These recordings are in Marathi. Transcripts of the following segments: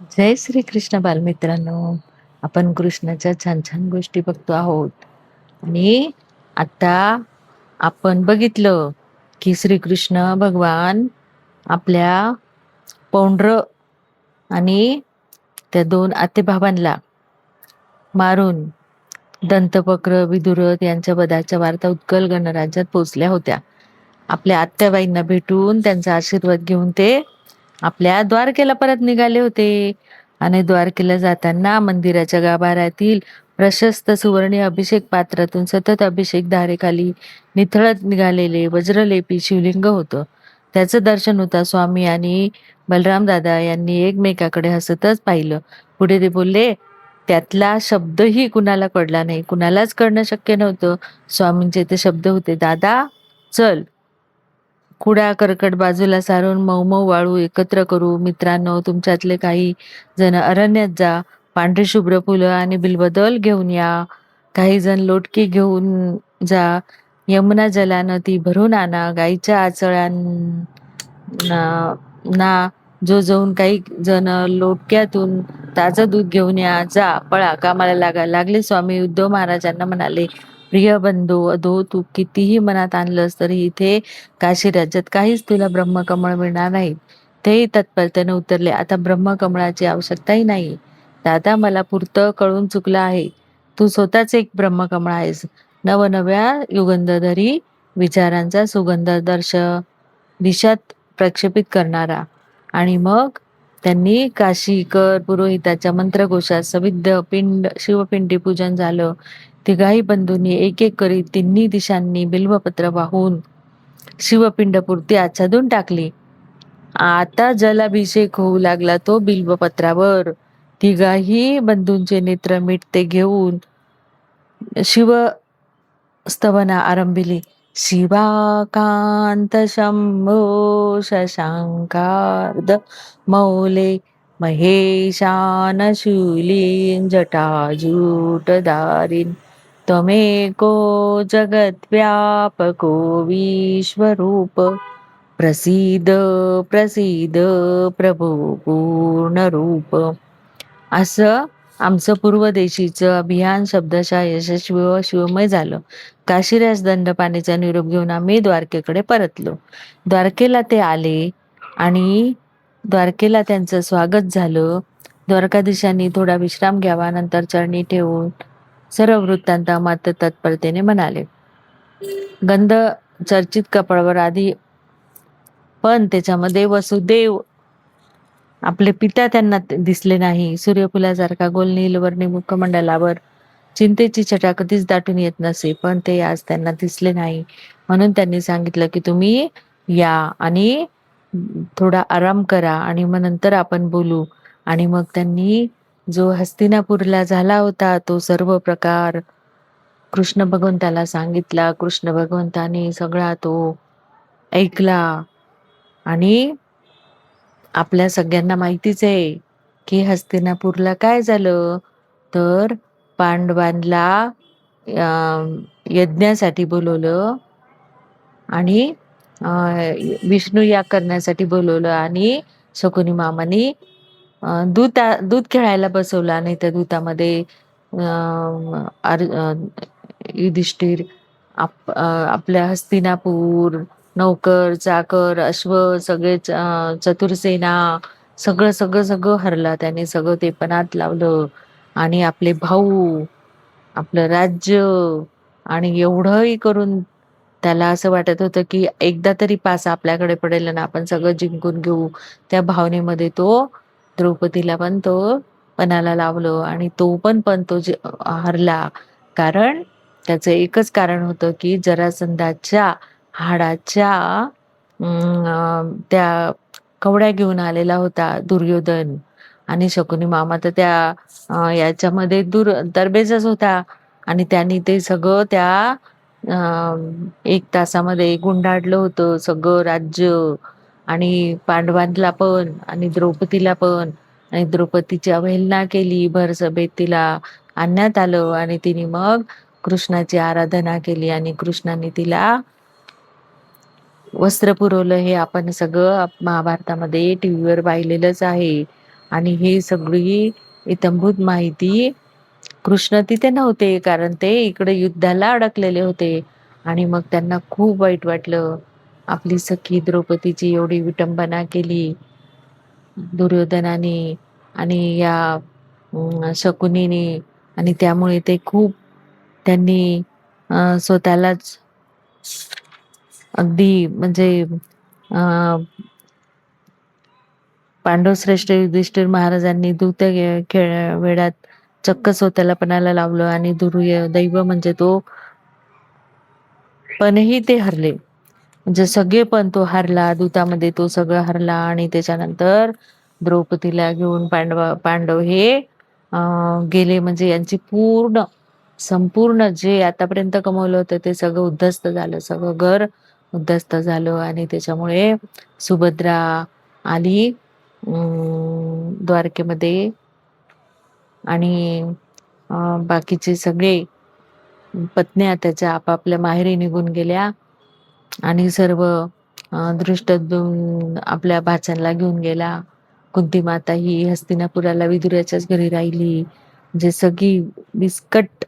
जय श्री कृष्ण बालमित्रांनो. आपण कृष्णाच्या छान छान गोष्टी बघतो आहोत. आणि आता आपण बघितलं की श्रीकृष्ण भगवान आपल्या पौंड्र आणि त्या दोन आतेभावांना मारून दंतवक्र विदुरथ यांच्या वधाच्या वार्ता उत्कल गणराज्यात पोहोचल्या होत्या. आपल्या आत्याबाईंना भेटून त्यांचा आशीर्वाद घेऊन ते आपल्या द्वारकेला परत निघाले होते. आणि द्वारकेला जाताना मंदिराच्या गाभाऱ्यातील प्रशस्त सुवर्णी अभिषेक पात्रातून सतत अभिषेक धारेखाली निथळत निघालेले वज्रलेपी शिवलिंग होतं. त्याचं दर्शन होता स्वामी आणि बलराम दादा यांनी एकमेकाकडे हसतच पाहिलं. पुढे ते बोलले, त्यातला शब्दही कुणाला कळला नाही. कुणालाच कळणं शक्य नव्हतं. स्वामींचे ते शब्द होते, दादा चल, कुडा कर्कट बाजूला सारून मऊ मऊ वाळू एकत्र करू. मित्रांनो, तुमच्यातले काही जण अरण्यात जा, पांढरी शुभ्र फुलं आणि बिल्वदल घेऊन या. काही जण लोटकी घेऊन जा, यमुना जलानं ती भरून आणा. गाईच्या ना जो जाऊन काही जण लोटक्यातून ताजं दूध घेऊन या. जा, पळा, कामाला लागा. लागले स्वामी उद्धव महाराजांना म्हणाले, प्रिय बंधू अधो, तू कितीही मनात आणलंस तरी इथे काशी राज्यात काहीच तुला ब्रह्मकमळ मिळणार नाही. तेही तत्परतेने उतरले, आता ब्रह्मकमळाची आवश्यकताही नाही. दादा, मला पुरतं कळून चुकलं आहे. तू स्वतःच एक ब्रह्मकमळ आहेस, नवनव्या युगंधरी विचारांचा सुगंध दिशात प्रक्षेपित करणारा. आणि मग त्यांनी काशीकर पुरोहिताच्या मंत्रघोषात सविध शिवपिंडी पूजन झालं. तिघाही बंधूंनी एक एक करीत तिन्ही दिशांनी बिल्वपत्र वाहून शिवपिंडपुरती आच्छादून टाकली. आता जलाभिषेक होऊ लागला तो बिल्वपत्रावर. तिघाही बंधूंचे नेत्र मिटते घेऊन शिवस्तवना आरंभिली. शिवाकांत शंभो शशांकार्द मौले महेशान शूलीन जटाजूटधारीन त्वमेको जगद्व्यापको विश्वरूप प्रसीद प्रसीद प्रभू पूर्णरूप. असं आमचं पूर्वदेशीचं अभियान शब्दशः यशस्वी व शिवमय झालं. काशीराज दंडपाणीचा निरोप घेऊन आम्ही द्वारकेकडे परतलो. द्वारकेला ते आले आणि द्वारकेला त्यांचं स्वागत झालं. द्वारकाधीशांनी थोडा विश्राम घ्यावा, नंतर चरणी ठेवून सर्व वृत्तांत मात्र तत्परतेने म्हणाले. गंध चर्चित कपाळावर आधी, पण त्याच्यामध्ये वसुदेव आपले पिता त्यांना दिसले नाही. सूर्यफुलासारखा गोल नीलवर्णी मुखमंडलावर चिंतेची छटा कधीच दाटून येत नसे, पण ते आज त्यांना दिसले नाही. म्हणून त्यांनी सांगितलं की तुम्ही या आणि थोडा आराम करा आणि मग नंतर आपण बोलू. आणि मग त्यांनी जो हस्तिनापूरला झाला होता तो सर्व प्रकार कृष्ण भगवंताला सांगितला. कृष्ण भगवंताने सगळा तो ऐकला. आणि आपल्या सगळ्यांना माहितीच आहे की हस्तिनापूरला काय झालं, तर पांडवांना यज्ञासाठी बोलवलं आणि विष्णू याग करण्यासाठी बोलवलं आणि शकुनी मामानी दूध खेळायला बसवलं. आणि त्या दूतामध्ये युधिष्ठिर, आपल्या हस्तिनापूर, नौकर चाकर अश्व सगळे चतुरसेना सगळं सगळं सगळं हरला त्याने. सगळं ते पणात लावलं आणि आपले भाऊ, आपलं राज्य आणि एवढंही करून त्याला असं वाटत होतं की एकदा तरी पास आपल्याकडे पडेल ना आपण सगळं जिंकून घेऊ. त्या भावनेमध्ये तो द्रौपदीला पण तो पणाला लावलं आणि तो पण तो हरला. कारण त्याचं एकच कारण होतं की जरासंधाच्या हाडाच्या त्या कवड्या घेऊन आलेला होता दुर्योधन. आणि शकुनी मामा तर त्या याच्यामध्ये तरबेजच होता. आणि त्यांनी ते सगळं त्या 1 तासामध्ये गुंडाळलं होतं सगळं राज्य. आणि पांडवांना पण आणि द्रौपदीला पण. आणि द्रौपदीची अवहेलना केली. भर सभेत तिला आणण्यात आलं आणि तिने मग कृष्णाची आराधना केली आणि कृष्णाने तिला वस्त्र पुरवलं. हे आपण सगळं महाभारतामध्ये टीव्हीवर पाहिलेलंच आहे. आणि हे सगळी इत्थंभूत माहिती कृष्ण तिथे नव्हते, कारण ते इकडे युद्धाला अडकलेले होते. आणि मग त्यांना खूप वाईट वाटलं. आपली सखी द्रौपदीची एवढी विटंबना केली दुर्योधनाने आणि या शकुनीने, आणि त्यामुळे ते खूप त्यांनी स्वतःलाच अगदी म्हणजे अ, पांडवश्रेष्ठ युधिष्ठिर महाराजांनी दूत वेळात चक्क स्वतःला पणाला लावलं आणि दुर्दैव म्हणजे तो पणही ते हरले. म्हणजे सगळे पण तो हरला, दूतामध्ये तो सगळं हरला आणि त्याच्यानंतर द्रौपदीला घेऊन पांडव हे गेले. म्हणजे यांची संपूर्ण जे आतापर्यंत कमवलं होतं ते सगळं उद्ध्वस्त झालं, सगळं घर उद्ध्वस्त झालं. आणि त्याच्यामुळे सुभद्रा आली द्वारकेमध्ये आणि बाकीचे सगळे पत्न्या त्याच्या आपापल्या माहेरी निघून गेल्या आणि सर्व धृष्टद्युम्न आपल्या भाच्यांना घेऊन गेला. कुंती माता ही हस्तिनापुराला विदुराच्याच घरी राहिली. म्हणजे सगळी विस्कट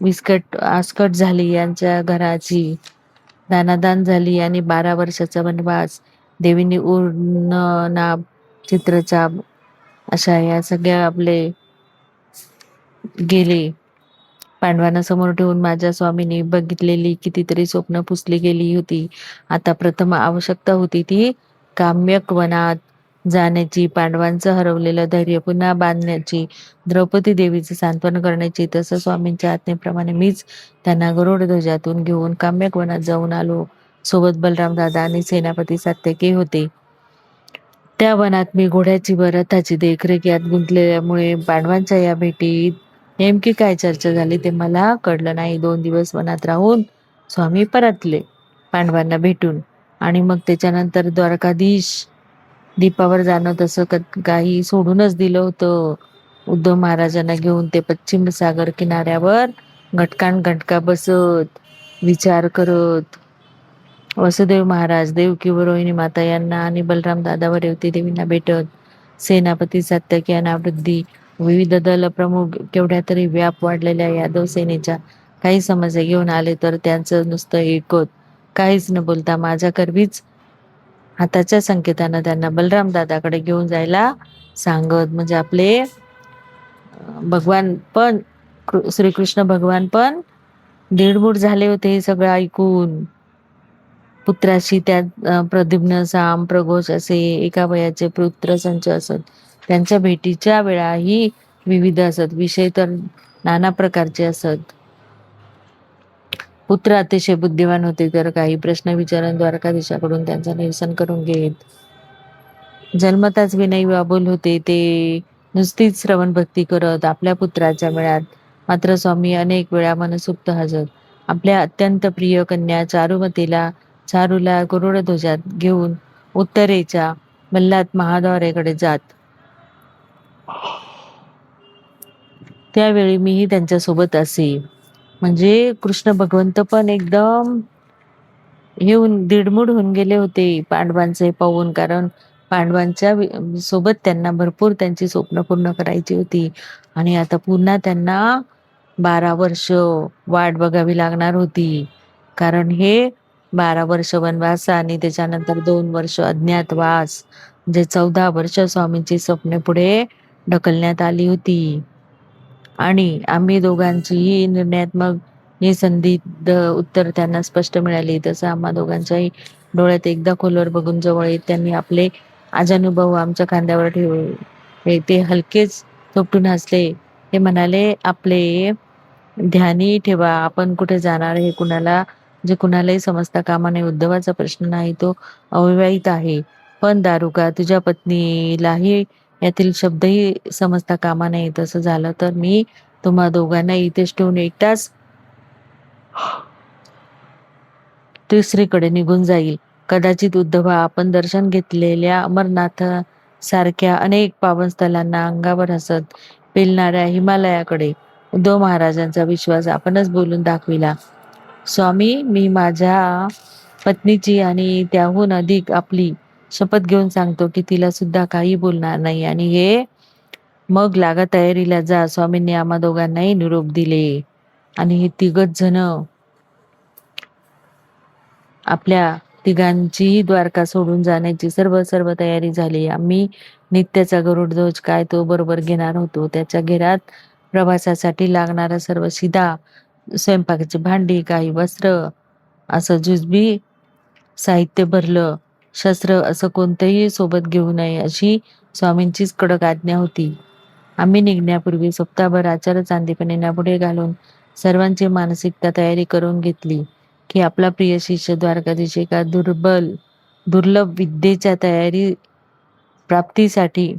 विस्कट आसकट झाली यांच्या घराची. दानादान झाली आणि 12 वर्षाचा वनवास, देवीने ऊर्ण नाभ, चित्रचाप अशा या सगळ्या आपले गेले. पांडवांना समोर ठेवून माझ्या स्वामींनी बघितलेली कितीतरी स्वप्न पुसली गेली होती. आता प्रथम आवश्यकता होती ती काम्यक वनात जाण्याची, पांडवांचं हरवलेलं धैर्य पुन्हा बांधण्याची, द्रौपदी देवीचे सांत्वन करण्याची. तसं स्वामींच्या आज्ञेप्रमाणे मीच त्यांना गरुड ध्वजातून घेऊन काम्यक वनात जाऊन आलो. सोबत बलराम दादा आणि सेनापती सात्यकी होते. त्या वनात मी घोड्याची व रथाची देखरेख यात गुंतलेल्यामुळे पांडवांच्या या भेटीत नेमकी काय चर्चा झाली ते मला कळलं नाही. 2 दिवस वनात राहून स्वामी परतले पांडवांना भेटून. आणि मग त्याच्यानंतर द्वारकाधीश दीपावर जाणं तसं काही सोडूनच दिलं होतं. उद्धव महाराजांना घेऊन ते पश्चिम सागर किनाऱ्यावर घटका बसत, विचार करत, वसुदेव महाराज, देवकी व रोहिणी माता यांना आणि बलराम दादा व रेवती देवींना भेटत, सेनापती सात्यकी अनावृद्धी, विविध दल प्रमुख, केवढ्या तरी व्याप वाढलेल्या यादव सेनेच्या काही समस्या घेऊन आले तर त्यांचं नुसतं ऐकत, काहीच न बोलता माझ्या करवीच हाताच्या संकेतानं त्यांना बलराम दादाकडे घेऊन जायला सांगत. म्हणजे आपले भगवान पण श्रीकृष्ण भगवान पण दीडबूड झाले होते हे सगळं ऐकून. पुत्राशी त्यात प्रद्युम्न, साम, प्रघोष असे एका वयाचे पुत्र संच असत. त्यांच्या भेटीच्या वेळाही विविध असत, विषय तर नाना प्रकारचे असत. पुत्र अतिशय बुद्धिवान होते, तर काही प्रश्न विचारून द्वारकाधीशाकडून त्यांचं निरसन करून घेत. जन्मताच विनयी बाबूल होते, ते नुसतीच श्रवण भक्ती करत. आपल्या पुत्राच्या मेळ्यात मात्र स्वामी अनेक वेळा मनसुक्त हजर. आपल्या अत्यंत प्रिय कन्या चारूला गरुड ध्वजात घेऊन उत्तरेच्या मल्हात महाद्वारेकडे जात. त्यावेळी मीही त्यांच्यासोबत असे. म्हणजे कृष्ण भगवंत पण एकदम दीडमूड होऊन गेले होते पांडवांचे पाहून, कारण पांडवांच्या सोबत त्यांना भरपूर त्यांची स्वप्न पूर्ण करायची होती. आणि आता पुन्हा त्यांना 12 वर्ष वाट बघावी लागणार होती, कारण हे 12 वर्ष वनवास आणि त्याच्यानंतर 2 वर्ष अज्ञातवास, म्हणजे 14 वर्ष स्वामींची स्वप्ने पुढे ढकलण्यात आली होती. आणि आम्ही दोघांचीही निर्णयात्मक निसंदिग्ध उत्तर त्यांना स्पष्ट मिळाली. तसं आम्हा दोघांच्याही डोळ्यात एकदा खोलवर बघून जवळ येत त्यांनी आपले आजानुभव आमच्या खांद्यावर ठेवले. ते हलकेच थोपटून हसले. ते म्हणाले, आपले ध्यानी ठेवा, आपण कुठे जाणार हे कुणालाही समजता कामा नये. उद्धवाचा प्रश्न नाही, तो अविवाहित आहे. पण दारुका, तुझ्या पत्नीलाही यातील शब्दही समजता कामा नये. तसं झालं तर मी तुम्हा दोघांना इथेच ठेवून एकटाच तिसरीकडे निघून जाईल. कदाचित उद्धवा, आपण दर्शन घेतलेल्या अमरनाथ सारख्या अनेक पावनस्थळांना अंगावर हसत पेलणाऱ्या हिमालयाकडे. उद्धव महाराजांचा विश्वास आपणच बोलून दाखविला. स्वामी, मी माझ्या पत्नीची आणि त्याहून अधिक आपली शपथ घेऊन सांगतो की तिला सुद्धा काही बोलणार नाही. आणि हे मग लागा तयारीला जा. स्वामींनी आम्हा दोघांनाही निरोप दिले आणि हे तिघच जण आपल्या तिघांचीही द्वारका सोडून जाण्याची सर्व तयारी झाली. आम्ही नित्याचा गरुडध्वज काय तो बरोबर घेणार होतो. त्याच्या घेरात प्रवासासाठी लागणारा सर्व शिदा, स्वयंपाकाची भांडी, काही वस्त्र, असं जुजबी साहित्य भरलं. शस्त्र असं कोणतंही सोबत घेऊ नये अशी स्वामींचीच कडक आज्ञा होती. आम्ही निघण्यापूर्वी सप्ताहभर आचार चांदीपणींना पुढे घालून सर्वांची मानसिकता तयारी करून घेतली की आपला प्रिय शिष्य द्वारकाधीश एका दुर्लभ विद्येच्या तयारी प्राप्तीसाठी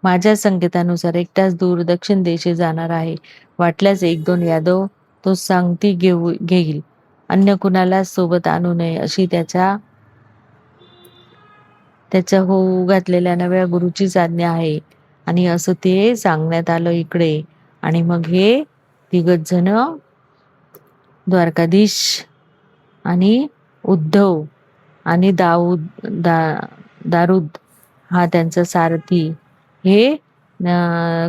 माझ्या संकेतानुसार एकटाच दूर दक्षिण देशी जाणार आहे. वाटल्यास 1-2 यादव तो सांगती घेईल. अन्य कुणालाच सोबत आणू नये अशी त्याच्या होऊ घातलेल्या नव्या गुरुचीच आज्ञा आहे. आणि असं ते सांगण्यात आलं इकडे. आणि मग हे तिघच जण द्वारकाधीश आणि उद्धव आणि दारूद हा त्यांचा सारथी हे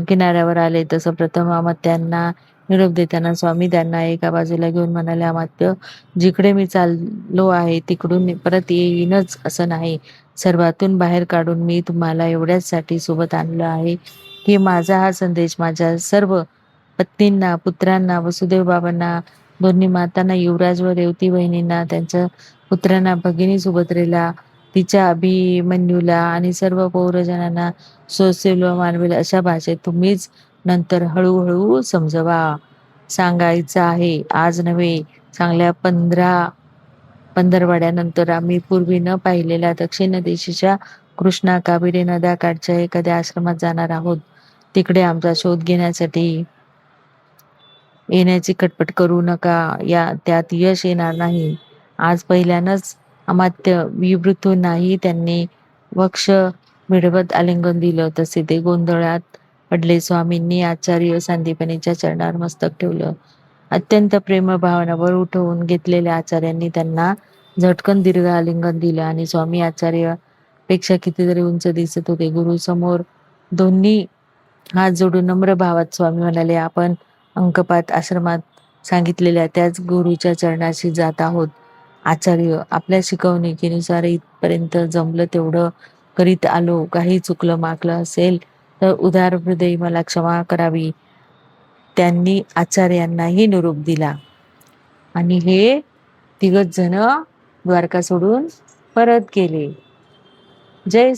किनाऱ्यावर आले. तसं प्रथम अमात्यांना निरोप देताना स्वामी त्यांना एका बाजूला घेऊन म्हणाले, अमात्य, जिकडे मी चाललो आहे तिकडून परत येईनच असं नाही. सर्वातून बाहेर काढून मी तुम्हाला एवढ्याचसाठी सोबत आणलं आहे की माझा हा संदेश माझ्या सर्व पत्नींना, पुत्रांना, वसुदेव बाबांना, दोन्ही मातांना, युवराज व रेवती बहिणींना, त्यांच्या पुत्रांना, भगिनी सुभद्रेला, तिच्या अभिमन्यूला आणि सर्व पौरजनांना सोसेल व मानवेल अशा भाषेत तुम्हीच नंतर हळूहळू सांगायचं आहे. आज नव्हे, चांगल्या 15 आम्ही पूर्वी न पाहिलेल्या दक्षिण दिशेच्या कृष्णा, कावेरी नद्याकाठच्या एखाद्या आश्रमात जाणार आहोत. तिकडे आमचा शोध घेण्यासाठी येण्याची खटपट करू नका. त्यात यश येणार नाही. आज पहिल्यानंच अमात्य विवृतूंनाही त्यांनी वक्ष मिळवत आलिंगन दिलं. तसे ते गोंधळात पडले. स्वामींनी आचार्य सांदीपनीच्या चरणावर मस्तक ठेवलं. अत्यंत प्रेमभावनावर उठवून घेतलेल्या आचार्यांनी त्यांना झटकन दीर्घ आलिंगन दिलं आणि स्वामी आचार्यापेक्षा कितीतरी उंच दिसत होते. गुरु समोर दोन्ही हात जोडून नम्र भावात स्वामी म्हणाले, आपण अंकपात आश्रमात सांगितलेल्या त्याच गुरुच्या चरणाशी जात आहोत. आचार्य, आपल्या शिकवणुकीनुसार इथपर्यंत जमलं तेवढं करीत आलो. काही चुकलं माकलं असेल तर उदार हृदयी मला क्षमा करावी. त्यांनी आचार्यांनाही निरोप दिला आणि हे तिघच जण द्वारका सोडून परत गेले. जय